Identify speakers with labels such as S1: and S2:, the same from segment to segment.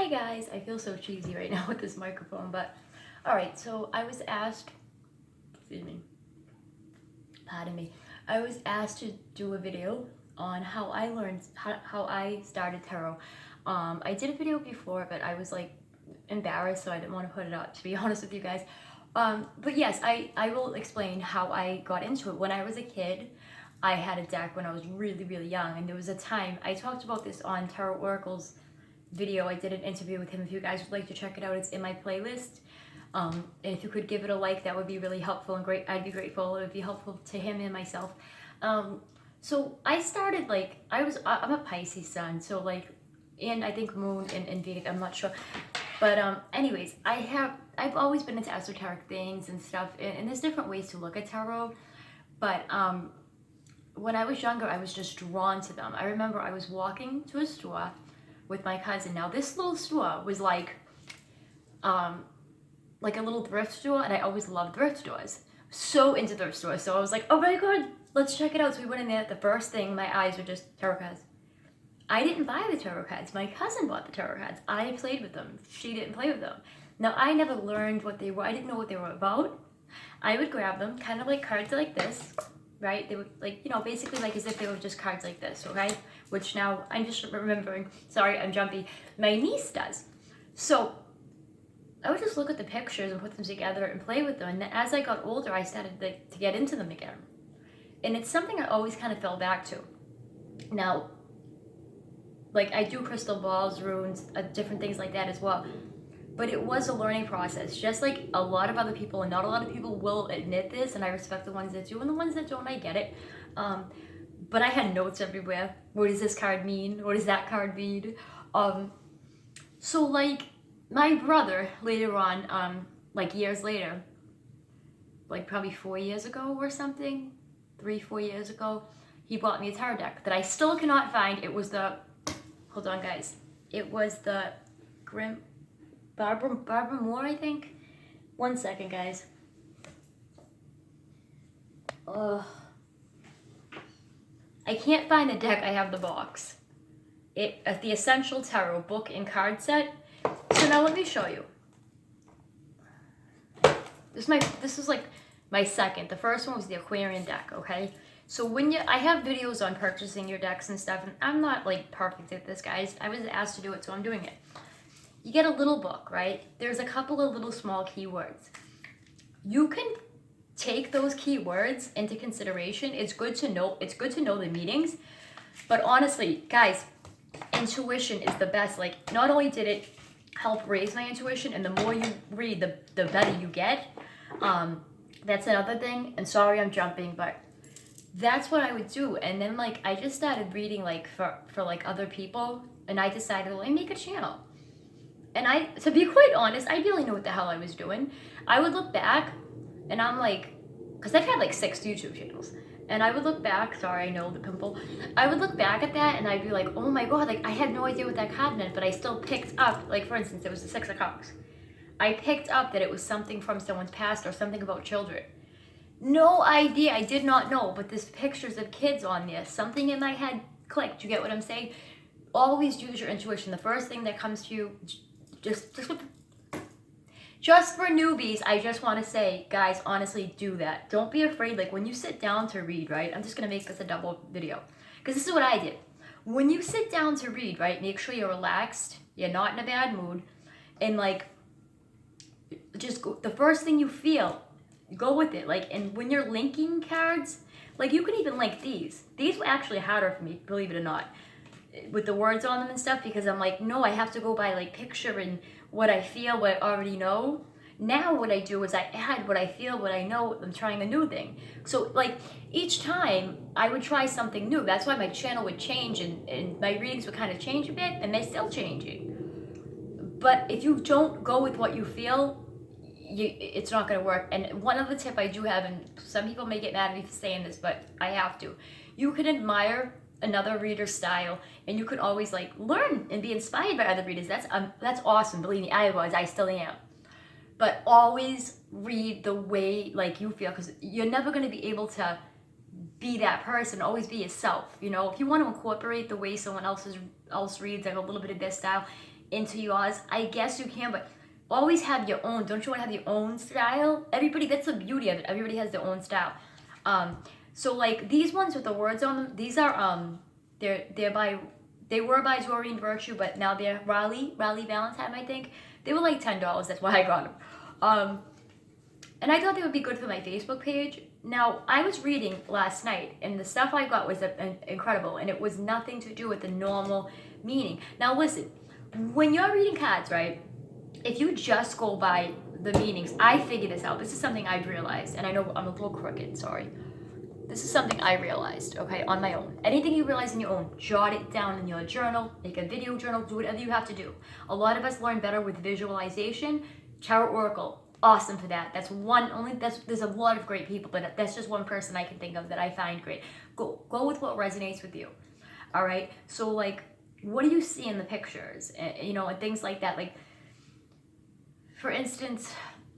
S1: Hi guys, I feel so cheesy right now with this microphone, but alright, so I was asked, pardon me, I was asked to do a video on how I learned, how I started tarot. I did a video before, but I was like embarrassed, so I didn't want to put it out, to be honest with you guys. But yes, I will explain how I got into it. When I was a kid, I had a deck when I was really young, and there was a time, I talked about this on Tarot Oracle's video. I did an interview with him. If you guys would like to check it out, it's in my playlist. And if you could give it a like, that would be really helpful and great. I'd be grateful. It would be helpful to him and myself. So I started like, I'm a Pisces sun, so like, and I think moon in Vedic, I'm not sure. But anyways, I've always been into esoteric things and stuff, and there's different ways to look at tarot. But when I was younger, I was just drawn to them. I remember I was walking to a store with my cousin. Now this little store was like a little thrift store, and I always loved thrift stores. So into thrift stores. So I was like, oh my god, let's check it out. So we went in there. The first thing, my eyes were just tarot cards. I didn't buy the tarot cards. My cousin bought the tarot cards. I played with them. She didn't play with them. Now I never learned what they were. I didn't know what they were about. I would grab them, kind of like cards like this, right? They were like, you know, basically like as if they were just cards like this, okay? Which now I'm just remembering, sorry, I'm jumpy. My niece does. So I would just look at the pictures and put them together and play with them. And as I got older, I started to get into them again. And it's something I always kind of fell back to. Now, like I do crystal balls, runes, different things like that as well. But it was a learning process, just like a lot of other people, and not a lot of people will admit this, and I respect the ones that do, and the ones that don't, I get it. But I had notes everywhere. What does this card mean? What does that card mean? So like my brother later on, like years later, like probably 4 years ago or something, 3-4 years ago, he bought me a tarot deck that I still cannot find. It was the, hold on guys, it was the Barbara Moore, I think. One second, guys. I can't find the deck. I have the box. The Essential Tarot book and card set. So now let me show you. This is like my second. The first one was the Aquarian deck, okay? So I have videos on purchasing your decks and stuff, and I'm not like perfect at this, guys. I was asked to do it, so I'm doing it. You get a little book, right? There's a couple of little small keywords. You can take those keywords into consideration. It's good to know the meanings. But honestly, guys, intuition is the best. Like, not only did it help raise my intuition, and the more you read, the better you get. That's another thing. And sorry I'm jumping, but that's what I would do. And then like I just started reading like for like other people, and I decided, well, I make a channel. And to be quite honest, I didn't know what the hell I was doing. I would look back, and I'm like, because I've had like 6 YouTube channels, and I would look back, sorry, I know the pimple. I would look back at that, and I'd be like, oh my god, like I had no idea what that card meant, but I still picked up, like for instance, it was the 6 of Cups. I picked up that it was something from someone's past or something about children. No idea, I did not know, but there's pictures of kids on there. Something in my head clicked, you get what I'm saying? Always use your intuition. The first thing that comes to you, just for newbies, I just want to say, guys, honestly, do that. Don't be afraid. Like when you sit down to read, right? I'm just going to make this a double video because this is what I did. When you sit down to read, right, make sure you're relaxed, you're not in a bad mood, and like just go, the first thing you feel, go with it. Like, and when you're linking cards, like you can even link these. These were actually harder for me, believe it or not, with the words on them and stuff, because I'm like, no, I have to go by like picture and what I feel, what I already know. Now what I do is I add what I feel, what I know. I'm trying a new thing. So like each time I would try something new. That's why my channel would change, and my readings would kind of change a bit, and they're still changing. But if you don't go with what you feel, it's not going to work. And one other tip I do have, and some people may get mad at me for saying this, but I have to. You can admire another reader's style, and you can always like learn and be inspired by other readers. That's awesome. Believe me, I still am. But always read the way like you feel, because you're never going to be able to be that person. Always be yourself. You know, if you want to incorporate the way someone else reads, like a little bit of their style, into yours? I guess you can, but always have your own. Don't you want to have your own style? Everybody, that's the beauty of it. Everybody has their own style. So like these ones with the words on them, these are they were by Doreen Virtue, but now they're Raleigh Valentine, I think. They were like $10. That's why I got them. And I thought they would be good for my Facebook page. Now, I was reading last night, and the stuff I got was incredible, and it was nothing to do with the normal meaning. Now, listen, when you're reading cards, right, if you just go by the meanings, I figured this out. This is something I've realized, and I know I'm a little crooked, sorry. This is something I realized, okay, on my own. Anything you realize on your own, jot it down in your journal, make a video journal, do whatever you have to do. A lot of us learn better with visualization. Tarot Oracle, awesome for that. There's a lot of great people, but that's just one person I can think of that I find great. Go with what resonates with you. All right. So like, what do you see in the pictures? And things like that. Like, for instance,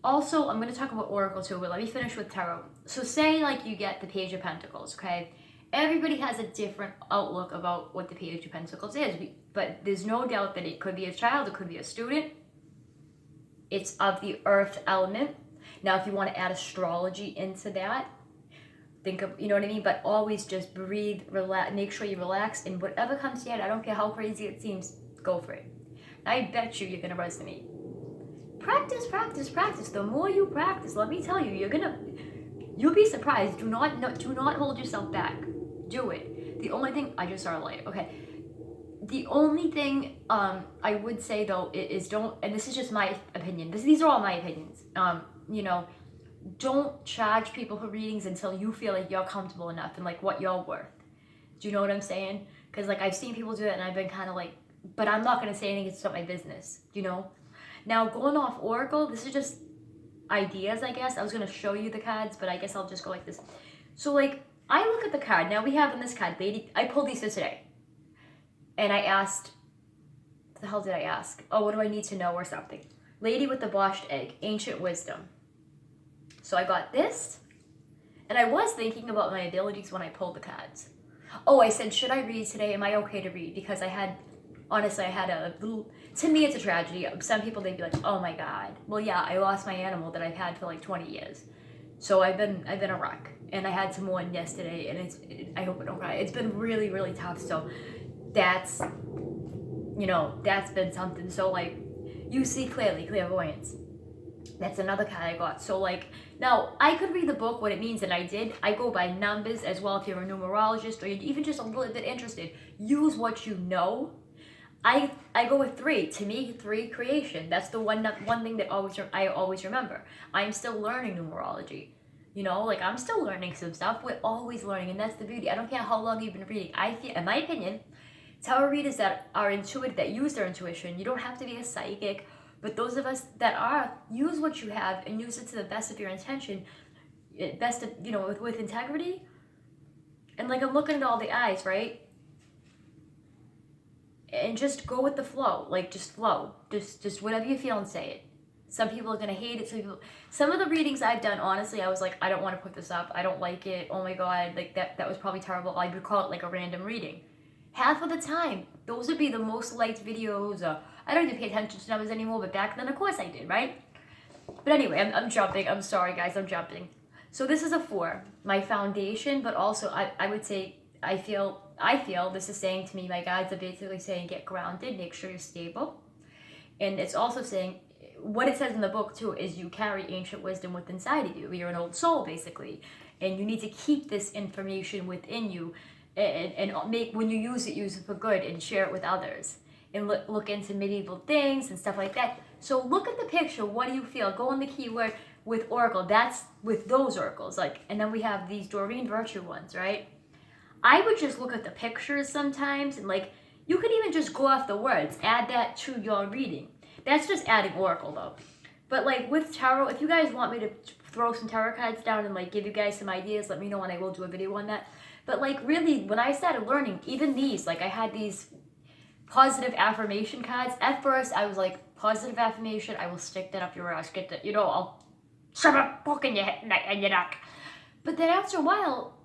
S1: also I'm going to talk about Oracle too, but let me finish with Tarot. So say like you get the Page of Pentacles, okay? Everybody has a different outlook about what the Page of Pentacles is, but there's no doubt that it could be a child, it could be a student. It's of the earth element. Now, if you want to add astrology into that, think of, you know what I mean? But always just breathe, relax, make sure you relax, and whatever comes to your head, I don't care how crazy it seems, go for it. And I bet you're going to resonate. Practice, practice, practice. The more you practice, let me tell you, you'll be surprised. Do not hold yourself back. Do it. The only thing, I just saw a light, okay. The only thing I would say though is don't, and this is just my opinion. These are all my opinions. Don't charge people for readings until you feel like you're comfortable enough and like what you're worth. Do you know what I'm saying? Because like I've seen people do that and I've been kind of like, but I'm not going to say anything. It's not my business. Now going off Oracle, this is just ideas, I guess. I was going to show you the cards, but I guess I'll just go like this. So like I look at the card. Now we have in this card, lady. I pulled these for today. And I asked, what the hell did I ask? Oh, what do I need to know or something? Lady with the Botched Egg, Ancient Wisdom. So I got this, and I was thinking about my abilities when I pulled the cards. Oh, I said, should I read today? Am I okay to read? Because honestly, I had a little, to me it's a tragedy. Some people, they'd be like, oh my God. Well, yeah, I lost my animal that I've had for like 20 years. So I've been a wreck. And I had some one yesterday, and I hope I don't cry. It's been really, really tough, so that's been something. So like, you see clearly, clairvoyance. That's another card I got. So like, now I could read the book, what it means, and I did. I go by numbers as well. If you're a numerologist or you're even just a little bit interested, use what you know. I go with 3. To me, 3 creation. That's the one thing that I always remember. I'm still learning numerology. Like I'm still learning some stuff. We're always learning, and that's the beauty. I don't care how long you've been reading. I feel, in my opinion, tarot readers that are intuitive, that use their intuition, you don't have to be a psychic, but those of us that are, use what you have and use it to the best of your intention, best of, with integrity. And like I'm looking at all the eyes, right? And just go with the flow. Like just flow. Just whatever you feel and say it. Some people are going to hate it. Some of the readings I've done, honestly, I was like, I don't want to put this up. I don't like it. Oh my God. Like that was probably terrible. I would call it like a random reading. Half of the time, those would be the most liked videos. I don't even pay attention to numbers anymore, but back then, of course I did, right? But anyway, I'm jumping. I'm sorry, guys. I'm jumping. So this is a 4. My foundation, but also I would say, I feel this is saying to me, my guides are basically saying, get grounded, make sure you're stable. And it's also saying, what it says in the book too is you carry ancient wisdom within inside of you. You're an old soul, basically. And you need to keep this information within you and make, when you use it for good and share it with others. And look into medieval things and stuff like that. So look at the picture. What do you feel? Go on the keyword with Oracle. That's with those oracles. Like, and then we have these Doreen Virtue ones, right? I would just look at the pictures sometimes, and like, you could even just go off the words. Add that to your reading. That's just adding Oracle though. But like with tarot, if you guys want me to throw some tarot cards down and like give you guys some ideas, let me know and I will do a video on that. But like really, when I started learning, even these, like I had these positive affirmation cards. At first, I was like, positive affirmation, I will stick that up your ass, get that, I'll shove a book in your neck. But then after a while,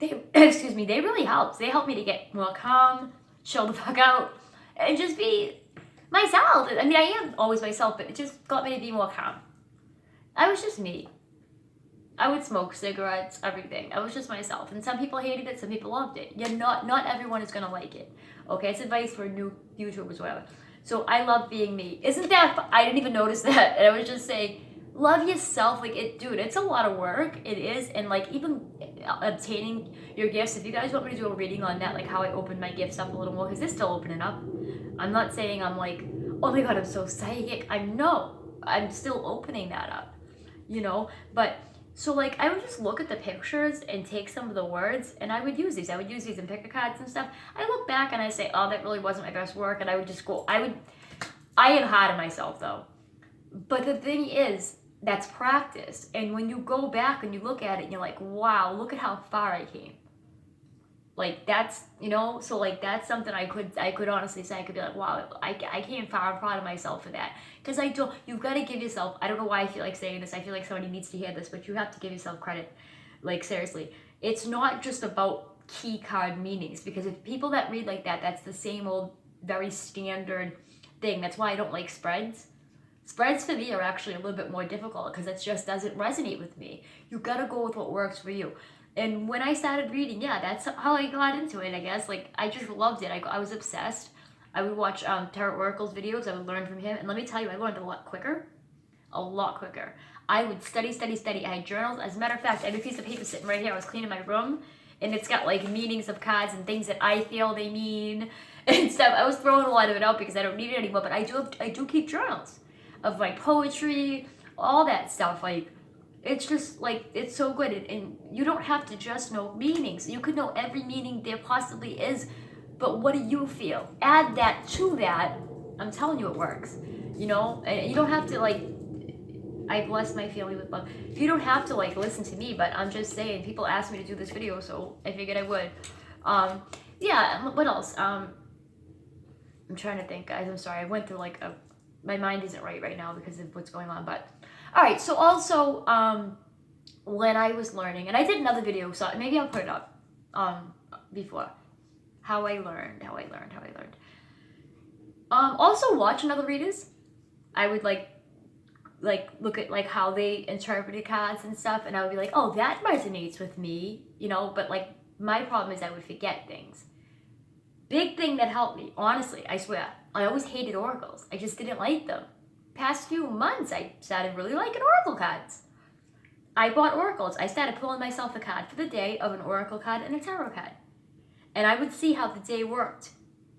S1: they really helped. They helped me to get more calm, chill the fuck out, and just be myself. I mean, I am always myself, but it just got me to be more calm. I was just me. I would smoke cigarettes, everything. I was just myself. And some people hated it, some people loved it. Not everyone is gonna like it. Okay, it's advice for new YouTubers, whatever. So I love being me. Isn't that, I didn't even notice that. And I was just saying, love yourself. Like, dude, it's a lot of work. It is. And like, even obtaining your gifts, if you guys want me to do a reading on that, like how I opened my gifts up a little more, because they're still opening up. I'm not saying I'm like, oh my God, I'm so psychic. I'm still opening that up, you know? But so like I would just look at the pictures and take some of the words and I would use these. I would use these in picker cards and stuff. I look back and I say, oh, that really wasn't my best work. And I would just go, I am hard on myself though. But the thing is, that's practice. And when you go back and you look at it and you're like, wow, look at how far I came. Like that's, you know, so like that's something I could honestly say. I could be like, wow, I came far. I'm proud of myself for that. Because you've got to give yourself, I don't know why I feel like saying this. I feel like somebody needs to hear this, but you have to give yourself credit. Like seriously, it's not just about key card meanings, because if people that read like that, that's the same old, very standard thing. That's why I don't like spreads. Spreads for me are actually a little bit more difficult because it just doesn't resonate with me. You got to go with what works for you. And when I started reading, yeah, that's how I got into it, I guess. Like, I just loved it. I was obsessed. I would watch Tarot Oracle's videos. I would learn from him. And let me tell you, I learned a lot quicker. A lot quicker. I would study. I had journals. As a matter of fact, I had a piece of paper sitting right here. I was cleaning my room. And it's got, like, meanings of cards and things that I feel they mean and stuff. I was throwing a lot of it out because I don't need it anymore. But I do keep journals of my poetry, all that stuff. Like, it's just like, it's so good. And you don't have to just know meanings. You could know every meaning there possibly is, but what do you feel? Add that to that. I'm telling you, it works. You know, and you don't have to like, I bless my family with love. You don't have to like listen to me, but I'm just saying, people asked me to do this video, so I figured I would. Yeah, what else? I'm trying to think, guys. I'm sorry. I went through like my mind isn't right now because of what's going on, but all right. So also, when I was learning, and I did another video, so maybe I'll put it up before how I learned. Also watch another readers. I would like look at like how they interpreted cards and stuff, and I would be like, oh, that resonates with me, you know. But like my problem is I would forget things. Big thing that helped me, honestly, I swear, I always hated oracles. I just didn't like them. Past few months, I started really liking oracle cards. I bought oracles. I started pulling myself a card for the day of an oracle card and a tarot card. And I would see how the day worked,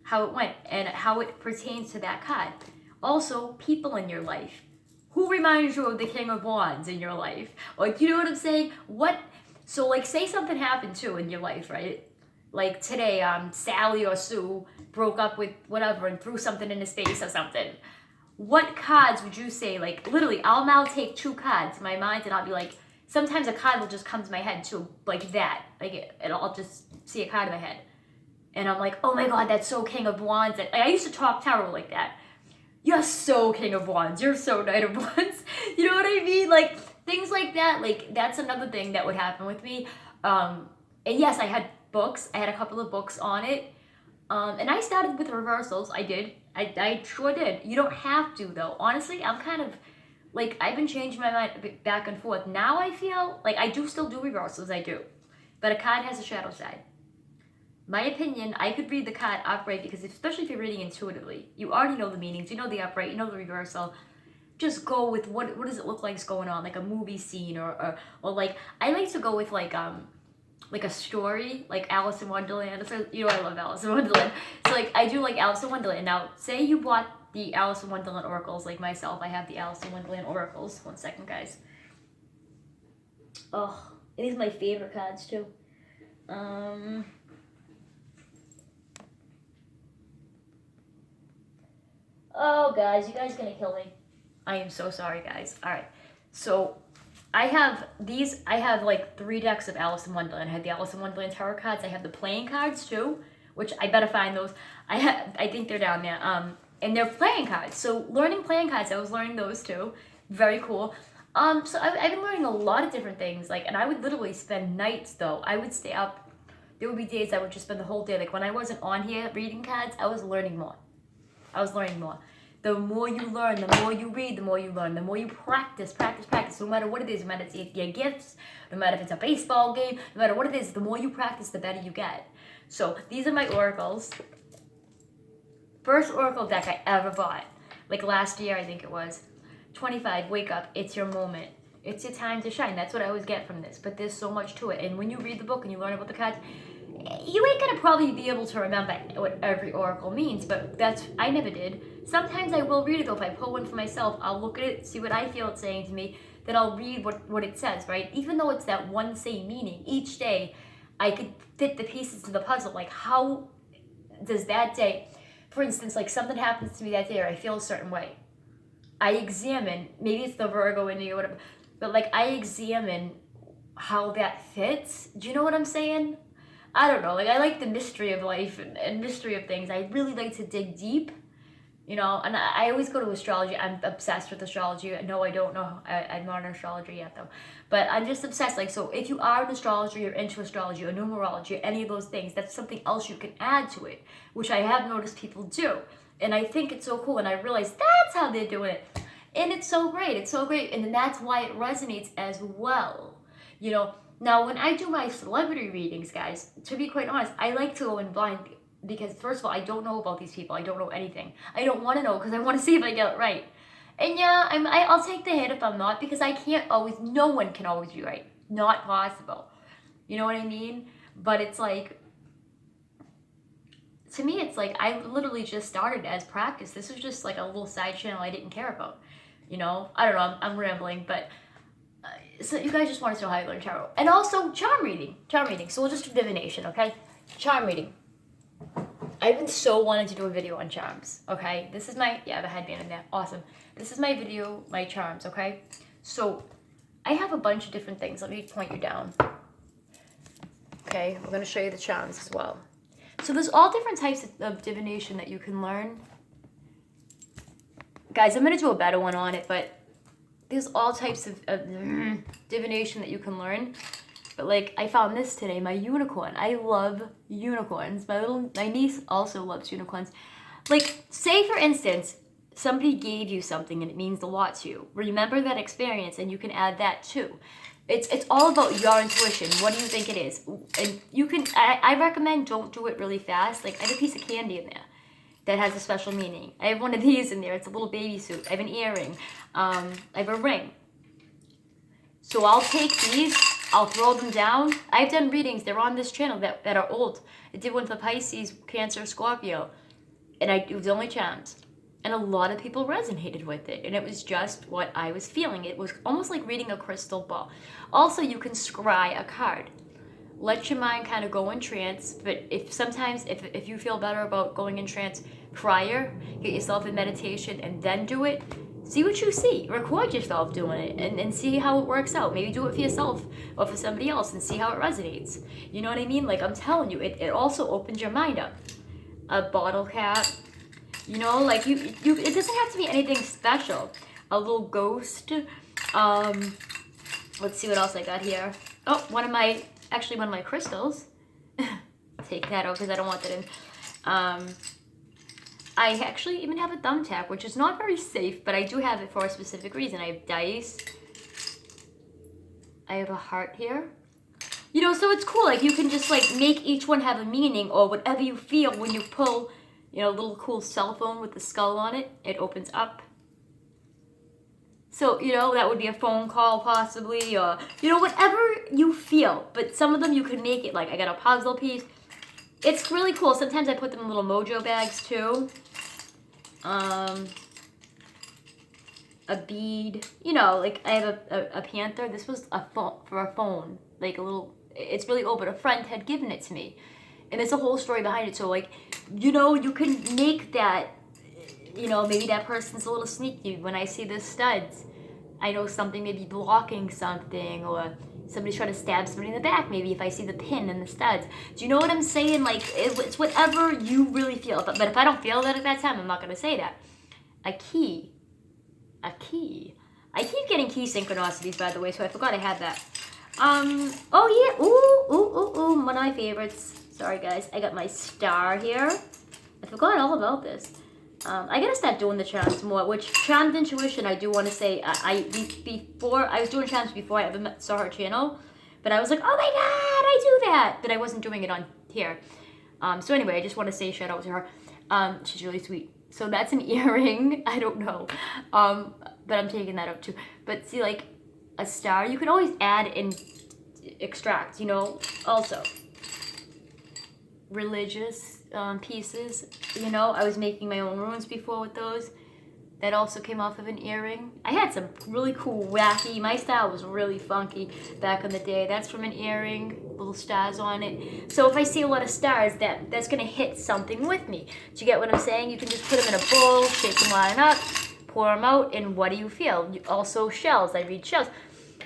S1: how it went, and how it pertains to that card. Also, people in your life. Who reminds you of the King of Wands in your life? Like, you know what I'm saying? So like, say something happened too in your life, right? Like today, Sally or Sue broke up with whatever and threw something in his face or something. What cards would you say, like, literally, I'll now take two cards in my mind and I'll be like, sometimes a card will just come to my head too, like that. Like, and I'll just see a card in my head. And I'm like, oh my God, that's so King of Wands. And I used to talk tarot like that. You're so King of Wands. You're so Knight of Wands. You know what I mean? Like, things like that. Like, that's another thing that would happen with me. And yes, I had books. I had a couple of books on it. And I started with reversals. I did. I sure did. You don't have to, though. Honestly, I'm kind of, like, I've been changing my mind back and forth. Now I feel like I do still do reversals. I do. But a card has a shadow side. My opinion, I could read the card upright because especially if you're reading intuitively, you already know the meanings, you know the upright, you know the reversal. Just go with what does it look like is going on, like a movie scene or like, I like to go with like a story, like Alice in Wonderland. So, you know, I love Alice in Wonderland. So like, I do like Alice in Wonderland. Now, say you bought the Alice in Wonderland oracles, like myself. I have the Alice in Wonderland oracles. 1 second, guys. Oh, these are my favorite cards too. Oh, guys, you guys are gonna kill me. I am so sorry, guys. All right, so I have these. I have like 3 decks of Alice in Wonderland. I have the Alice in Wonderland tarot cards. I have the playing cards too, which I better find those. I think they're down there. And they're playing cards. So learning playing cards, I was learning those too. Very cool. So I've been learning a lot of different things. Like, and I would literally spend nights though. I would stay up. There would be days I would just spend the whole day. Like when I wasn't on here reading cards, I was learning more. The more you learn, the more you read, the more you learn, the more you practice, no matter what it is, no matter if it's your gifts, no matter if it's a baseball game, no matter what it is, the more you practice, the better you get. So these are my oracles. First oracle deck I ever bought, like last year I think it was. 25, wake up, it's your moment. It's your time to shine. That's what I always get from this, but there's so much to it. And when you read the book and you learn about the cards, you ain't gonna probably be able to remember what every oracle means, but I never did. Sometimes I will read it though. If I pull one for myself, I'll look at it, see what I feel it's saying to me, then I'll read what it says, right? Even though it's that one same meaning, each day I could fit the pieces to the puzzle. Like, how does that day, for instance, like something happens to me that day or I feel a certain way, I examine, maybe it's the Virgo in me or whatever, but like I examine how that fits. Do you know what I'm saying? I don't know, like I like the mystery of life and mystery of things. I really like to dig deep, you know, and I always go to astrology. I'm obsessed with astrology. No, I don't know. I'm not an astrologer yet though, but I'm just obsessed. Like, so if you are an astrologer, you're into astrology or numerology or any of those things, that's something else you can add to it, which I have noticed people do. And I think it's so cool. And I realize that's how they're doing it. And it's so great. It's so great. And that's why it resonates as well, you know. Now, when I do my celebrity readings, guys, to be quite honest, I like to go in blind because, first of all, I don't know about these people. I don't know anything. I don't want to know because I want to see if I get it right. And yeah, I'll take the hit if I'm not, because I can't always, no one can always be right. Not possible. You know what I mean? But it's like, to me, it's like I literally just started as practice. This was just like a little side channel I didn't care about. You know? I don't know. I'm rambling, but... so you guys just want to know how I learn tarot. And also charm reading. So we'll just do divination, okay? Charm reading. I've been so wanting to do a video on charms, okay? This is my, yeah, I have a headband in there. Awesome. This is my video, my charms, okay? So I have a bunch of different things. Let me point you down. Okay, we're going to show you the charms as well. So there's all different types of divination that you can learn. Guys, I'm going to do a better one on it, but there's all types of divination that you can learn. But like, I found this today, my unicorn. I love unicorns. My niece also loves unicorns. Like, say for instance, somebody gave you something and it means a lot to you. Remember that experience and you can add that too. It's all about your intuition. What do you think it is? And you can, I recommend don't do it really fast. Like, I have a piece of candy in there that has a special meaning. I have one of these in there. It's a little baby suit. I have an earring. I have a ring. So I'll take these. I'll throw them down. I've done readings. They're on this channel that are old. I did one for Pisces, Cancer, Scorpio. And it was only charms. And a lot of people resonated with it. And it was just what I was feeling. It was almost like reading a crystal ball. Also, you can scry a card. Let your mind kind of go in trance, but if you feel better about going in trance prior, get yourself in meditation and then do it, see what you see. Record yourself doing it and see how it works out. Maybe do it for yourself or for somebody else and see how it resonates. You know what I mean? Like, I'm telling you, it also opens your mind up. A bottle cap, you know, like you it doesn't have to be anything special. A little ghost. Let's see what else I got here. Oh, one of my crystals. Take that out because I don't want that in. I actually even have a thumbtack, which is not very safe, but I do have it for a specific reason. I have dice. I have a heart here. You know, so it's cool. Like, you can just, like, make each one have a meaning or whatever you feel when you pull, you know, a little cool cell phone with the skull on it. It opens up. So, you know, that would be a phone call possibly, or, you know, whatever you feel. But some of them you could make it, like, I got a puzzle piece. It's really cool. Sometimes I put them in little mojo bags, too. A bead. You know, like, I have a panther. This was a phone, for a phone. Like, a little, it's really old, but a friend had given it to me. And there's a whole story behind it. So, like, you know, you can make that. You know, maybe that person's a little sneaky. When I see the studs, I know something may be blocking something, or somebody's trying to stab somebody in the back, maybe if I see the pin and the studs. Do you know what I'm saying? Like, it's whatever you really feel. But if I don't feel that at that time, I'm not going to say that. A key. I keep getting key synchronicities, by the way, so I forgot I had that. Oh yeah, ooh, one of my favorites. Sorry, guys. I got my star here. I forgot all about this. I gotta start doing the charms more, which Charmed Intuition, I do want to say, before, I was doing charms before I ever saw her channel, but I was like, oh my god, I do that, but I wasn't doing it on here. So anyway, I just want to say shout out to her. She's really sweet. So that's an earring, I don't know, but I'm taking that out too. But see, like, a star, you can always add and extract, you know, also. Religious pieces, you know, I was making my own runes before with those. That also came off of an earring. I had some really cool, wacky, my style was really funky back in the day. That's from an earring, little stars on it. So if I see a lot of stars, that's gonna hit something with me. Do you get what I'm saying? You can just put them in a bowl, shake them line up, pour them out, and what do you feel? Also shells, I read shells.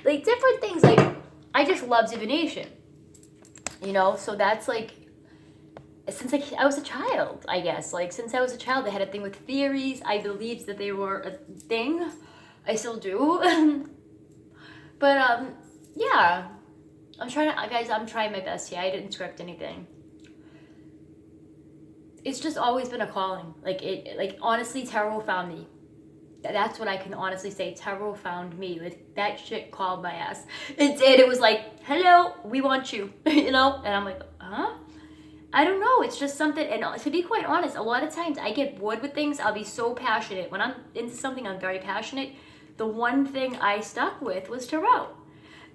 S1: Like different things, like, I just love divination. You know, so that's like, since I was a child, I guess. Like, since I was a child, I had a thing with theories. I believed that they were a thing. I still do. But, yeah. I'm trying my best here. I didn't script anything. It's just always been a calling. Like, honestly, tarot found me. That's what I can honestly say. Tarot found me. Like, that shit called my ass. It did. It was like, hello, we want you. You know? And I'm like, huh? I don't know, it's just something, and to be quite honest, a lot of times I get bored with things. I'll be so passionate. When I'm into something, I'm very passionate. The one thing I stuck with was tarot.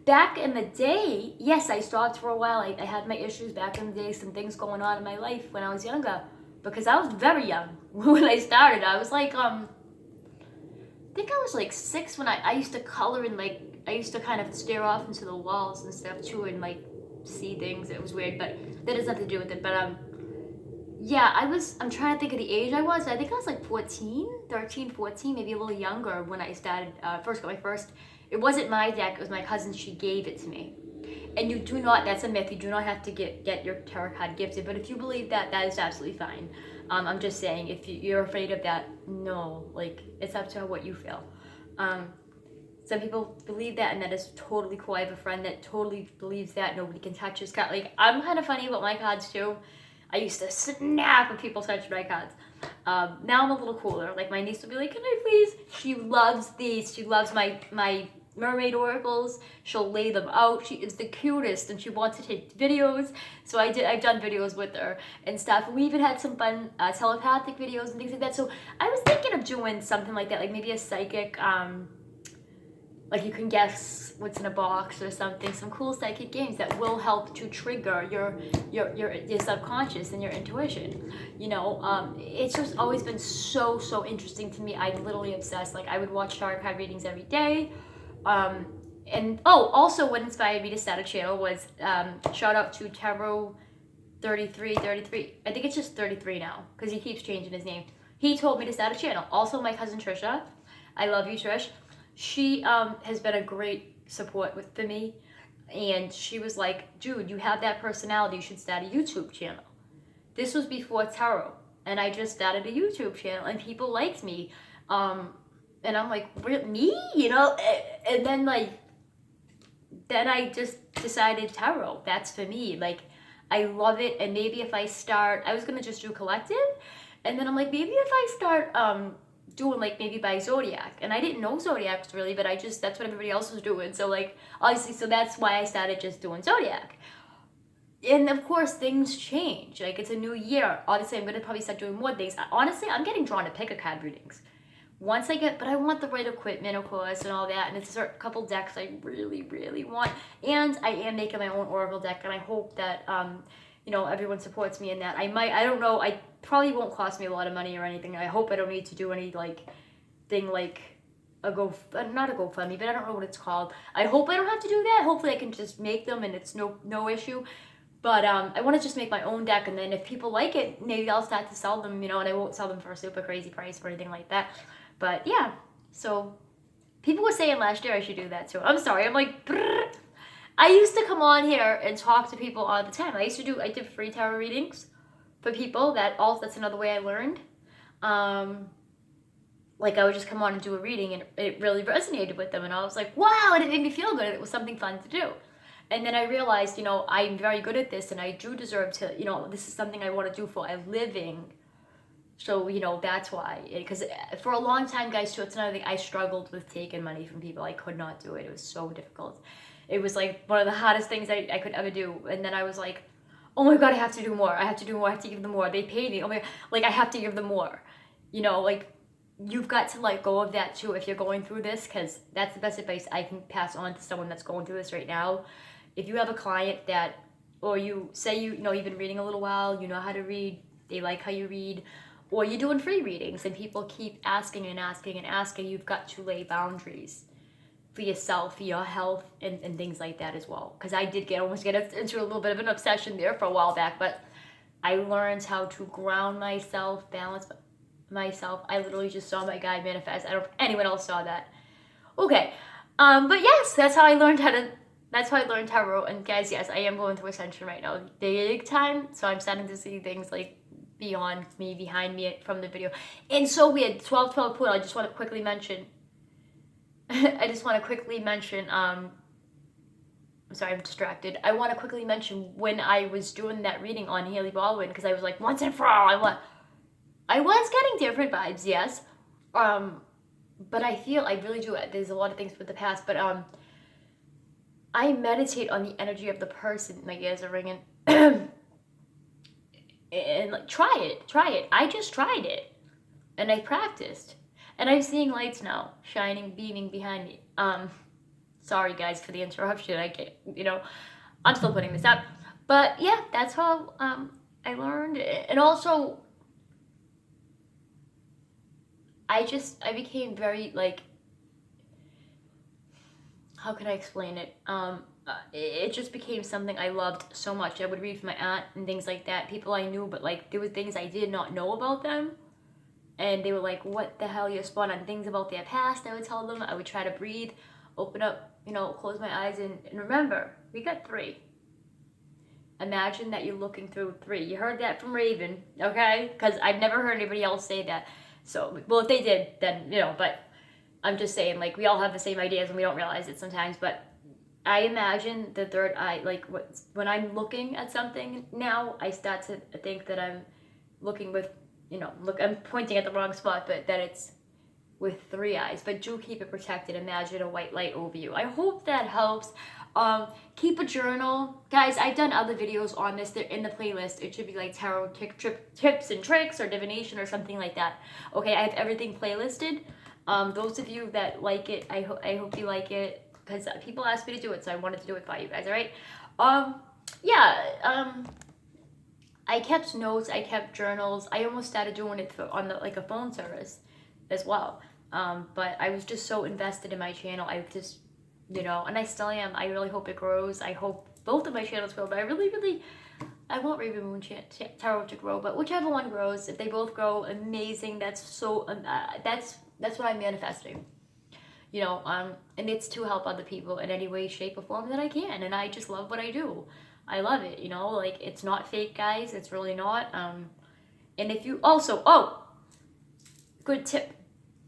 S1: Back in the day, yes, I stopped for a while. I had my issues back in the day, some things going on in my life when I was younger, because I was very young when I started. I was like, I think I was like 6 when I used to color, and like, I used to kind of stare off into the walls and stuff too, and like, see things. It was weird, but that has nothing to do with it. But yeah, I'm trying to think of the age I was. I think I was like 13, 14, maybe a little younger when I started it wasn't my deck, it was my cousin. She gave it to me. And you do not, that's a myth, you do not have to get your tarot card gifted, but if you believe that, that is absolutely fine. I'm just saying, if you're afraid of that, no, like, it's up to what you feel. Some people believe that, and that is totally cool. I have a friend that totally believes that nobody can touch his card. Like, I'm kind of funny about my cards too. I used to snap if people touched my cards. Now I'm a little cooler. Like, my niece will be like, can I please? She loves these. She loves my mermaid oracles. She'll lay them out. She is the cutest, and she wants to take videos. So I've done videos with her and stuff. We even had some fun telepathic videos and things like that. So I was thinking of doing something like that, like maybe a psychic, like, you can guess what's in a box or something, some cool psychic games that will help to trigger your subconscious and your intuition. You know, it's just always been so interesting to me. I'm literally obsessed. Like, I would watch tarot card readings every day. And also what inspired me to start a channel was, shout out to Tarot 33. I think it's just 33 now, because he keeps changing his name. He told me to start a channel. Also, my cousin Trisha. I love you, Trish. She has been a great support for me, and she was like, dude, you have that personality, you should start a YouTube channel. This was before tarot, and I just started a YouTube channel, and people liked me, and I'm like, me? You know, and then then I just decided tarot, that's for me. Like, I love it, and maybe if I start, I was gonna just do collective, and then I'm like, maybe if I start doing like maybe by zodiac, and I didn't know zodiacs really, but that's what everybody else was doing, so like, obviously, so that's why I started just doing zodiac. And of course things change, like, it's a new year. Obviously I'm gonna probably start doing more things. Honestly, I'm getting drawn to pick a card readings once but I want the right equipment, of course, and all that, and it's a couple decks I really want, and I am making my own oracle deck, and I hope that you know, everyone supports me in that. I don't know, I probably won't cost me a lot of money or anything. I hope I don't need to do any like thing like not a GoFundMe, but I don't know what it's called. I hope I don't have to do that. Hopefully I can just make them and it's no issue. But I want to just make my own deck, and then if people like it, maybe I'll start to sell them, you know, and I won't sell them for a super crazy price or anything like that. But yeah, so people were saying last year I should do that too. I'm sorry, I'm like, brrr. I used to come on here and talk to people all the time. I did free tarot readings for people. That's another way I learned. Like, I would just come on and do a reading, and it really resonated with them, and I was like, wow, and it made me feel good. It was something fun to do. And then I realized, you know, I'm very good at this, and I do deserve to, you know, this is something I want to do for a living. So, you know, that's why. Because for a long time, guys, too, it's another thing. I struggled with taking money from people. I could not do it. It was so difficult. It was like one of the hardest things I could ever do. And then I was like, oh my God, I have to do more. I have to do more. I have to give them more. They paid me. Oh my God. Like, I have to give them more. You know, like, you've got to let go of that too if you're going through this, because that's the best advice I can pass on to someone that's going through this right now. If you have a client that, or you say you know you've been reading a little while, you know how to read, they like how you read, or you're doing free readings and people keep asking and asking and asking, you've got to lay boundaries for yourself, for your health, and things like that as well. Because I did almost get into a little bit of an obsession there for a while back, but I learned how to ground myself, balance myself. I literally just saw my guide manifest. I don't know if anyone else saw that. Okay. But yes, that's how I learned tarot. And guys, yes, I am going through ascension right now. Big time. So I'm starting to see things like beyond me, behind me from the video. And so weird. 12/12 portal. I just want to quickly mention. I'm sorry, I'm distracted. I want to quickly mention when I was doing that reading on Hailey Baldwin, because I was like, once and for all, I was getting different vibes, yes. But I feel, I really do, there's a lot of things with the past, but I meditate on the energy of the person. My ears are ringing. And like, try it. I just tried it. And I practiced. And I'm seeing lights now, shining, beaming behind me. Sorry guys for the interruption. I can't, I'm still putting this out. But yeah, that's how I learned. And also, I became very, like, how can I explain it? It just became something I loved so much. I would read for my aunt and things like that, people I knew, but like there were things I did not know about them. And they were like, what the hell, you're spot on, things about their past. I would tell them. I would try to breathe, open up, close my eyes, and remember, we got 3. Imagine that you're looking through 3. You heard that from Raven, okay? Because I've never heard anybody else say that. So, well, if they did, then, but I'm just saying, like, we all have the same ideas and we don't realize it sometimes. But I imagine the third eye, like, when I'm looking at something now, I start to think that I'm looking with, I'm pointing at the wrong spot, but that it's with 3 eyes. But do keep it protected. Imagine a white light over you. I hope that helps. Keep a journal. Guys, I've done other videos on this. They're in the playlist. It should be like tarot tips and tricks or divination or something like that. Okay, I have everything playlisted. Those of you that like it, I hope you like it, because people asked me to do it, so I wanted to do it by you guys, all right? I kept notes, I kept journals. I almost started doing it on a phone service as well. But I was just so invested in my channel. I just, and I still am. I really hope it grows. I hope both of my channels grow, but I want Raven Moon Tarot to grow, but whichever one grows, if they both grow, amazing. That's so, that's what I'm manifesting. And it's to help other people in any way, shape, or form that I can. And I just love what I do. I love it, like, it's not fake, guys. It's really not. And if you also, good tip,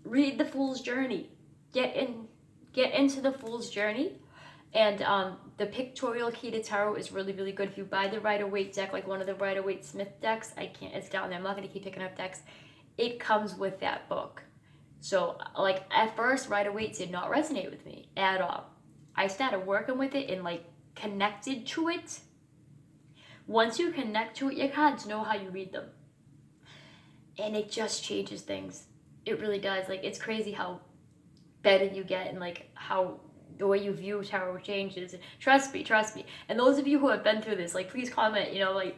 S1: read The Fool's Journey. Get into The Fool's Journey. And the Pictorial Key to Tarot is really, really good. If you buy the Rider-Waite deck, like one of the Rider-Waite-Smith decks, it's down there. I'm not going to keep picking up decks. It comes with that book. So, like, at first, Rider-Waite did not resonate with me at all. I started working with it and, like, connected to it. Once you connect to it, your cards know how you read them. And it just changes things. It really does. Like, it's crazy how better you get and, like, how the way you view tarot changes. Trust me. And those of you who have been through this, like, please comment, like,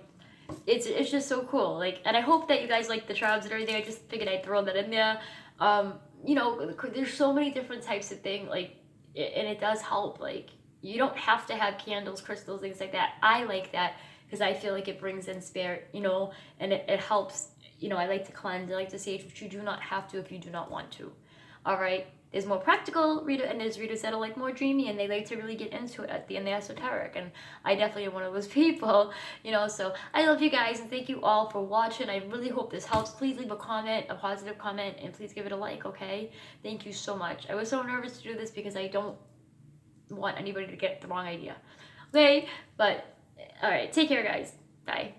S1: it's just so cool. Like, and I hope that you guys like the tribes and everything. I just figured I'd throw that in there. There's so many different types of things, like, and it does help. Like, you don't have to have candles, crystals, things like that. I like that because I feel like it brings in spirit, and it helps. I like to cleanse, I like to sage, but you do not have to if you do not want to. All right. There's more practical reader, and there's readers that are like more dreamy, and they like to really get into it in the esoteric, and I definitely am one of those people, so I love you guys, and thank you all for watching. I really hope this helps. Please leave a comment, a positive comment, and please give it a like, okay? Thank you so much. I was so nervous to do this because I don't want anybody to get the wrong idea, okay? But, all right, take care, guys. Bye.